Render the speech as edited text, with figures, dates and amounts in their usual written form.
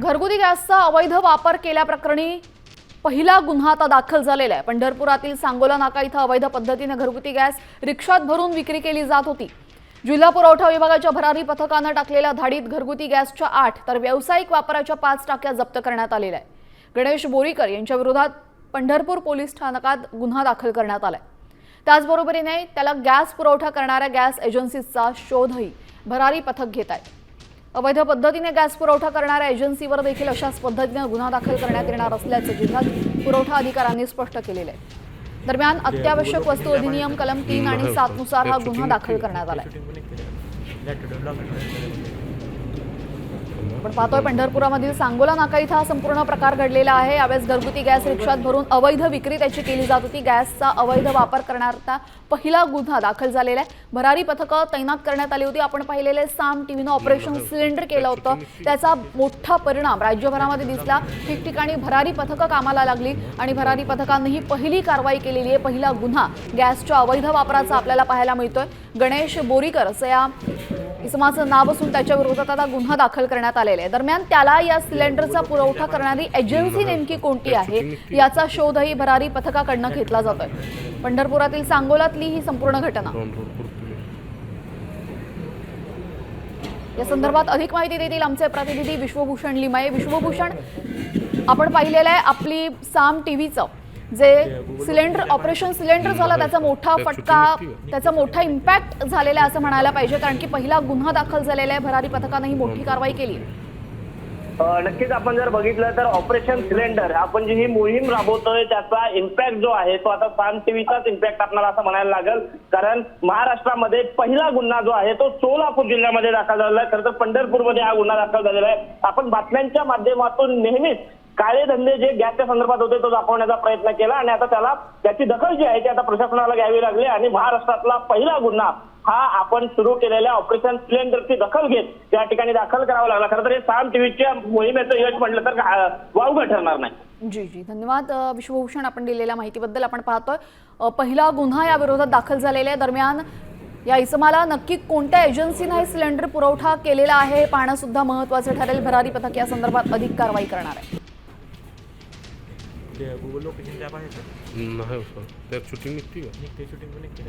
घरगुती गॅसचा अवैध वापर केल्याप्रकरणी पहिला गुन्हा आता दाखल झालेला आहे। पंढरपुरातील सांगोला नाका इथं अवैध पद्धतीने घरगुती गॅस रिक्षात भरून विक्री केली जात होती। जिल्हा पुरवठा विभागाच्या भरारी पथकाने टाकलेल्या धाडीत घरगुती गॅसच्या 8 तर व्यावसायिक वापराच्या 5 टाक्या जप्त करण्यात आलेल्या आहे। गणेश बोरीकर यांच्या विरोधात पंढरपूर पोलीस स्थानकात गुन्हा दाखल करण्यात आलाय। त्याचबरोबरीने त्याला गॅस पुरवठा करणाऱ्या गॅस एजन्सीचा शोधही भरारी पथक घेत आहे। अवैध पद्धतीने गॅस पुरवठा करणाऱ्या एजन्सीवर देखील अशाच पद्धतीने गुन्हा दाखल करण्यात येणार असल्याचे जिल्हा पुरवठा अधिकाऱ्यांनी स्पष्ट केलेले आहे। दरम्यान अत्यावश्यक वस्तू अधिनियम कलम 3 आणि 7 नुसार हा गुन्हा दाखल करण्यात आला आहे। आपण पाहतोय पंढरपुरामधील सांगोला नाका इथं हा संपूर्ण प्रकार घडलेला आहे। यावेळेस घरगुती गॅस रिक्षात भरून अवैध विक्री त्याची केली जात होती। गॅसचा अवैध वापर करणारा पहिला गुन्हा दाखल झालेला आहे। भरारी पथकं तैनात करण्यात आली होती। आपण पाहिलेले साम टीव्हीनं ऑपरेशन सिलेंडर केलं होतं, त्याचा मोठा परिणाम राज्यभरामध्ये दिसला। ठिकठिकाणी भरारी पथकं कामाला लागली आणि भरारी पथकांनी पहिली कारवाई केलेली आहे। पहिला गुन्हा गॅसच्या अवैध वापराचा आपल्याला पाहायला मिळतोय। गणेश बोरीकर असं या इसमाचं नाव असून त्याच्या विरोधात आता गुन्हा दाखल करण्यात आलेला आहे। दरम्यान त्याला या सिलेंडरचा पुरवठा करणारी एजन्सी नेमकी कोणती आहे याचा शोधही भरारी पथकाकडून घेतला जातोय। पंढरपुरातील सांगोलातली ही संपूर्ण घटना। या संदर्भात अधिक माहिती देतील आमचे प्रतिनिधी विश्वभूषण लिमाये। विश्वभूषण, आपण पाहिलेलं आहे आपली साम टीव्हीचं जे सिलेंडर ऑपरेशन सिलेंडर झाला त्याचा मोठा फटका, त्याचा मोठा इम्पॅक्ट झालेला आहे असं म्हणायला पाहिजे, कारण की पहिला गुन्हा दाखल झालेला आहे। भरारी पथकाने ही मोठी कारवाई केली। नक्कीच आपण जर बघितलं तर ऑपरेशन सिलेंडर आपण जी ही मोहीम राबवतोय त्याचा इम्पॅक्ट जो आहे तो आता साम टीव्हीचाच इम्पॅक्ट आपल्याला असं म्हणायला लागेल, कारण महाराष्ट्रामध्ये पहिला गुन्हा जो आहे तो सोलापूर जिल्ह्यामध्ये दाखल झालेला आहे। खरं तर पंढरपूरमध्ये हा गुन्हा दाखल झालेला आहे। आपण बातम्यांच्या माध्यमातून नेहमीच काळे धंदे जे गॅसच्या संदर्भात होते तो दाखवण्याचा प्रयत्न केला आणि आता त्याची दखल जी आहे ती आता प्रशासनाला घ्यावी लागली आणि महाराष्ट्रातला पहिला गुन्हा हा आपण सुरू केलेल्या ऑपरेशन सिलेंडरची दखल घेत त्या ठिकाणी दाखल करावा लागला। खरं तर हे साम टीव्हीच्या मोहिमेचं यश म्हटलं तर वावगं ठरणार नाही। जी धन्यवाद विश्वभूषण, आपण दिलेल्या माहितीबद्दल। आपण पाहतोय पहिला गुन्हा या विरोधात दाखल झालेला आहे। दरम्यान या इसमाला नक्की कोणत्या एजन्सीने हे सिलेंडर पुरवठा केलेला आहे हे पाहणं सुद्धा महत्त्वाचं ठरेल। भरारी पथक या संदर्भात अधिक कारवाई करणार आहे। गूगल लोकेशन ॲप आहे सर? नाही सर, त्यात शूटिंग निघते का? निघते, शूटिंग पण निघते.